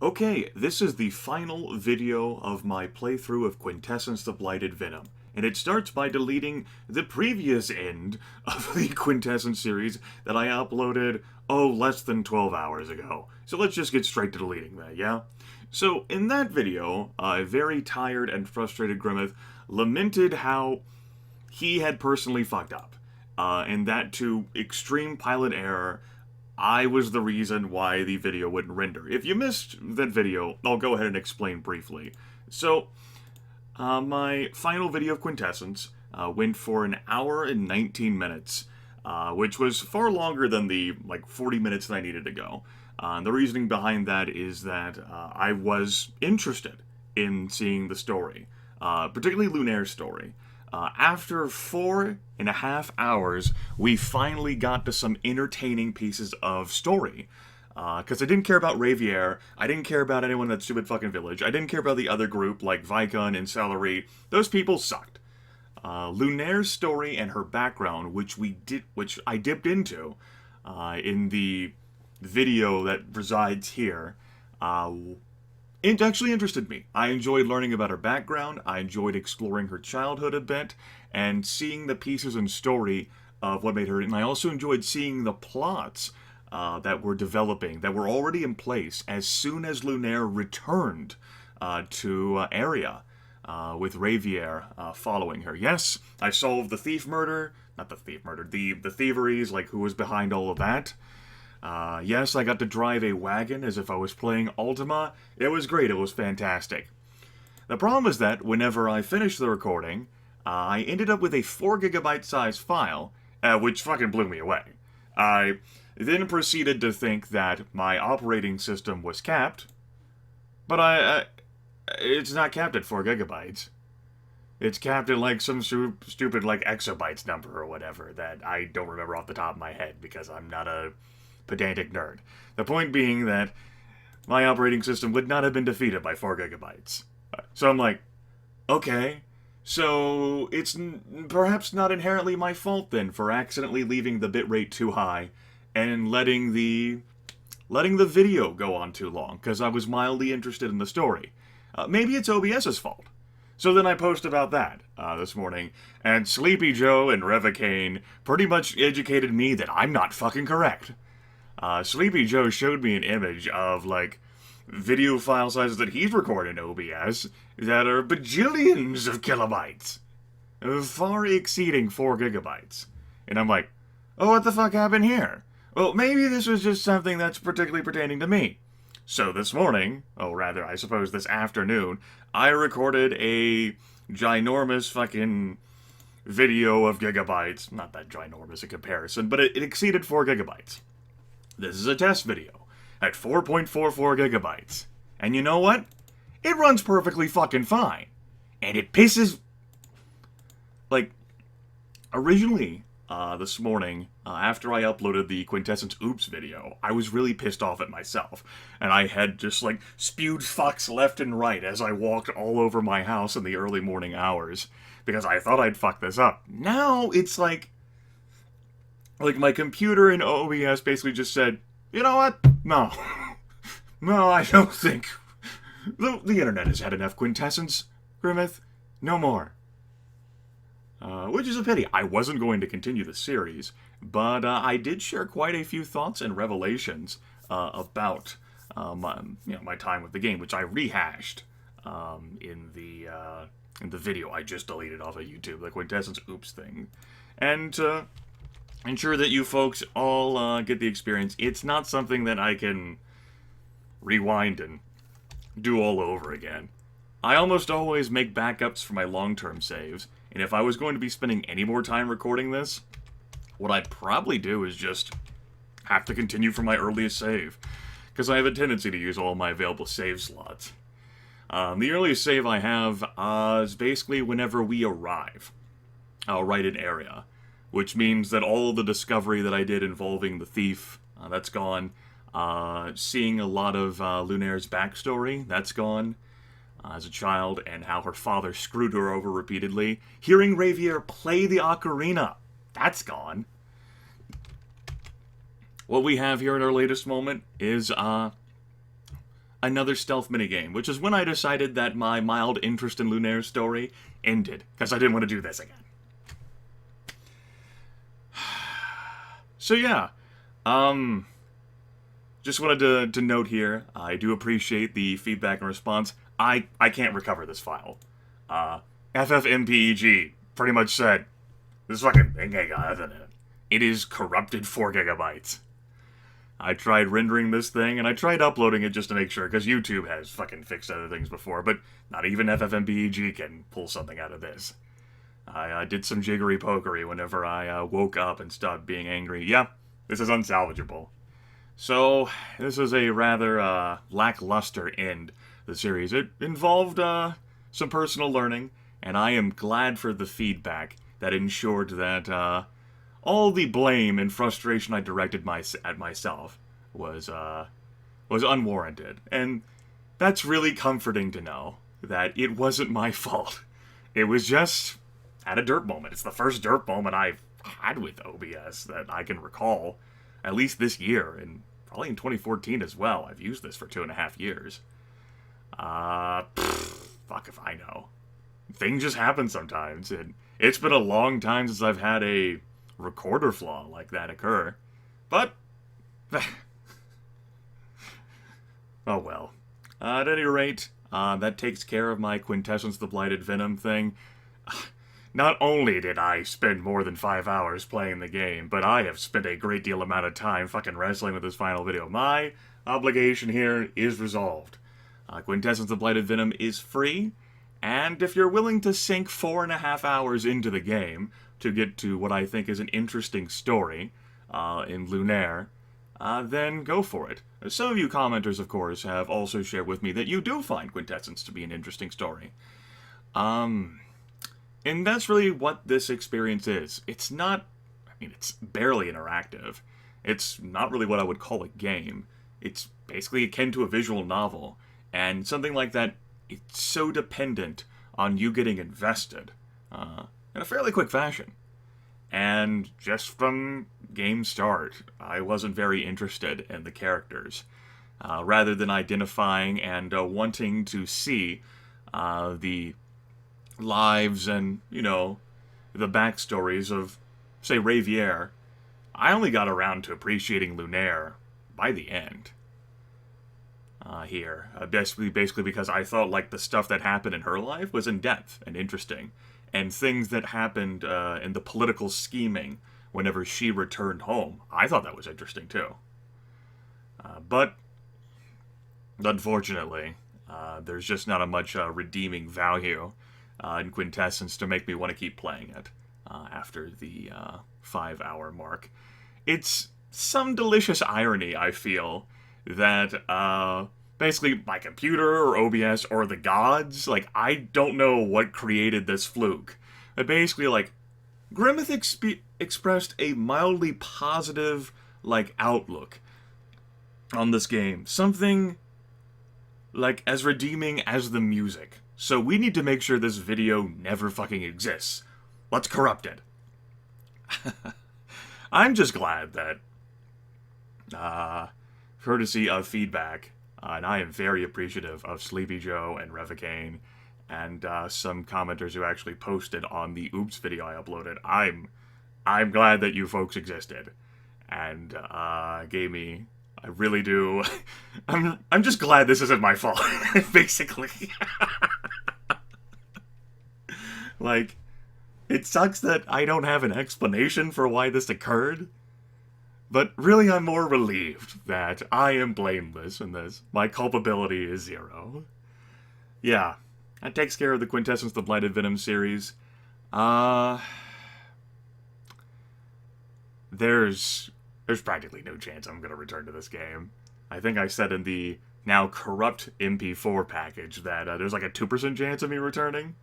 Okay, this is the final video of my playthrough of Quintessence the Blighted Venom, and it starts by deleting the previous end of the Quintessence series that I uploaded, less than 12 hours ago. So let's just get straight to deleting that, yeah? So, in that video, a very tired and frustrated Grimith lamented how he had personally fucked up, and that to extreme pilot error, I was the reason why the video wouldn't render. If you missed that video, I'll go ahead and explain briefly. So, my final video of Quintessence went for an hour and 19 minutes, which was far longer than the, 40 minutes that I needed to go. The reasoning behind that is that I was interested in seeing the story, particularly Lunaire's story. After 4.5 hours, we finally got to some entertaining pieces of story. Because I didn't care about Raviere, I didn't care about anyone in that stupid fucking village, I didn't care about the other group, like Vicon and Celery. Those people sucked. Lunaire's story and her background, which I dipped into in the video that resides here, it actually interested me. I enjoyed learning about her background, I enjoyed exploring her childhood a bit, and seeing the pieces and story of what made her, and I also enjoyed seeing the plots that were developing, that were already in place as soon as Lunaire returned to Area, with Raviere following her. Yes, I solved the thief murder, not the thief murder, the thieveries, like who was behind all of that. Yes, I got to drive a wagon as if I was playing Ultima. It was great, it was fantastic. The problem is that whenever I finished the recording, I ended up with a 4GB size file, which fucking blew me away. I then proceeded to think that my operating system was capped, but it's not capped at 4GB. It's capped at like some stupid exabytes number or whatever that I don't remember off the top of my head because I'm not a pedantic nerd. The point being that my operating system would not have been defeated by 4GB. So I'm like, okay, so it's perhaps not inherently my fault then for accidentally leaving the bitrate too high and letting the video go on too long because I was mildly interested in the story. Maybe it's OBS's fault. So then I post about that this morning, and Sleepy Joe and Revocane pretty much educated me that I'm not fucking correct. Sleepy Joe showed me an image of, video file sizes that he's recorded in OBS that are bajillions of kilobytes. Far exceeding 4GB. And I'm like, oh, what the fuck happened here? Well, maybe this was just something that's particularly pertaining to me. So this morning, I suppose this afternoon, I recorded a ginormous fucking video of gigabytes. Not that ginormous in comparison, but it exceeded 4GB. This is a test video at 4.44GB. And you know what? It runs perfectly fucking fine. And it pisses... originally, this morning, after I uploaded the Quintessence Oops video, I was really pissed off at myself. And I had just, spewed fucks left and right as I walked all over my house in the early morning hours. Because I thought I'd fuck this up. Now, it's my computer in OBS basically just said, you know what? No. No, I don't think. The internet has had enough Quintessence, Grimith. No more. Which is a pity. I wasn't going to continue the series, but I did share quite a few thoughts and revelations about my time with the game, which I rehashed in the video I just deleted off of YouTube, the Quintessence Oops thing. And ensure that you folks all get the experience. It's not something that I can rewind and do all over again. I almost always make backups for my long-term saves, and if I was going to be spending any more time recording this, what I'd probably do is just have to continue from my earliest save, because I have a tendency to use all my available save slots. The earliest save I have is basically whenever we arrive. I'll write an area, which means that all of the discovery that I did involving the thief, that's gone. Seeing a lot of Lunaire's backstory, that's gone. As a child, and how her father screwed her over repeatedly. Hearing Raviere play the ocarina, that's gone. What we have here in our latest moment is a another stealth minigame, which is when I decided that my mild interest in Lunaire's story ended, because I didn't want to do this again. So yeah, just wanted to note here, I do appreciate the feedback and response. I can't recover this file. FFmpeg pretty much said, this fucking thing ain't got nothing in it. It is corrupted 4 gigabytes. I tried rendering this thing, and I tried uploading it just to make sure, because YouTube has fucking fixed other things before, but not even FFmpeg can pull something out of this. I did some jiggery-pokery whenever I woke up and stopped being angry. Yeah, this is unsalvageable. So, this is a rather lackluster end to the series. It involved some personal learning, and I am glad for the feedback that ensured that all the blame and frustration I directed at myself was unwarranted. And that's really comforting to know that it wasn't my fault. It was just at a derp moment. It's the first derp moment I've had with OBS that I can recall, at least this year, and probably in 2014 as well. I've used this for 2.5 years. Fuck if I know. Things just happen sometimes, and it's been a long time since I've had a recorder flaw like that occur. But, oh well. At any rate, that takes care of my Quintessence the Blighted Venom thing. Not only did I spend more than 5 hours playing the game, but I have spent a great deal amount of time fucking wrestling with this final video. My obligation here is resolved. Quintessence the Blighted Venom is free, and if you're willing to sink 4.5 hours into the game to get to what I think is an interesting story in Lunaire, then go for it. Some of you commenters, of course, have also shared with me that you do find Quintessence to be an interesting story. And that's really what this experience is. It's not, I mean, it's barely interactive. It's not really what I would call a game. It's basically akin to a visual novel. And something like that, it's so dependent on you getting invested in a fairly quick fashion. And just from game start, I wasn't very interested in the characters. Rather than identifying and wanting to see the lives and, you know, the backstories of, say, Raviere, I only got around to appreciating Lunaire by the end. Here. Basically because I thought, like, the stuff that happened in her life was in-depth and interesting. And things that happened in the political scheming whenever she returned home, I thought that was interesting, too. But, unfortunately, there's just not a much redeeming value in Quintessence to make me want to keep playing it after the 5-hour mark. It's some delicious irony, I feel, that basically my computer or OBS or the gods, like, I don't know what created this fluke. But basically, like, Grimith expressed a mildly positive, like, outlook on this game. Something, like, as redeeming as the music. So we need to make sure this video never fucking exists. Let's corrupt it. I'm just glad that, courtesy of feedback, and I am very appreciative of Sleepy Joe and Revocane, and some commenters who actually posted on the Oops video I uploaded. I'm glad that you folks existed, and gave me. I really do. I'm just glad this isn't my fault, basically. Like, it sucks that I don't have an explanation for why this occurred, but really I'm more relieved that I am blameless in this. My culpability is 0. Yeah, that takes care of the Quintessence the Blighted Venom series. There's practically no chance I'm going to return to this game. I think I said in the now corrupt MP4 package that there's like a 2% chance of me returning.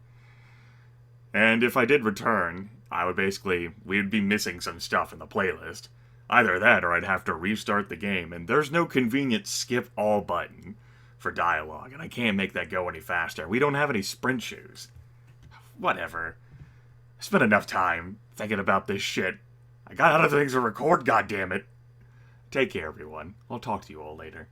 And if I did return, we'd be missing some stuff in the playlist. Either that or I'd have to restart the game, and there's no convenient skip all button for dialogue, and I can't make that go any faster. We don't have any sprint shoes. Whatever. I spent enough time thinking about this shit. I got other things to record, goddammit. Take care, everyone. I'll talk to you all later.